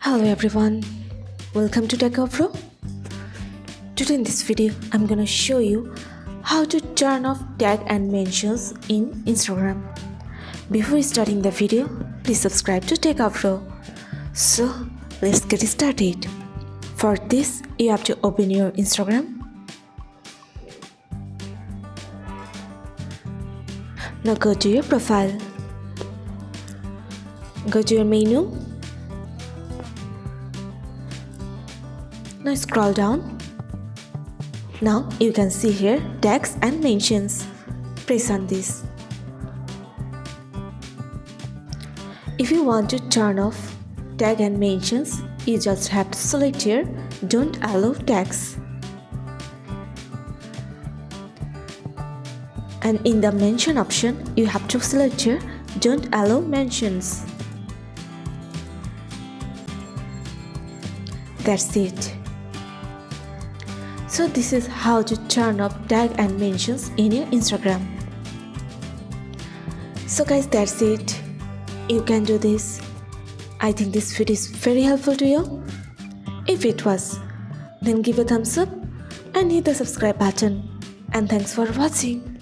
Hello everyone, welcome to Techavro. Today in this video, I'm gonna show you how to turn off tag and mentions in Instagram. Before starting the video, please subscribe to Techavro. So let's get started. For this, you have to open your Instagram. Now go to your profile. Go to your menu. Now scroll down. Now you can see here tags and mentions. Press on this. If you want to turn off tag and mentions, you just have to select here don't allow tags. And in the mention option, you have to select here don't allow mentions. That's it. So this is how to turn off tag and mentions in your Instagram. So guys, that's it. You can do this. I think this video is very helpful to you. If it was, then give a thumbs up and hit the subscribe button. And thanks for watching.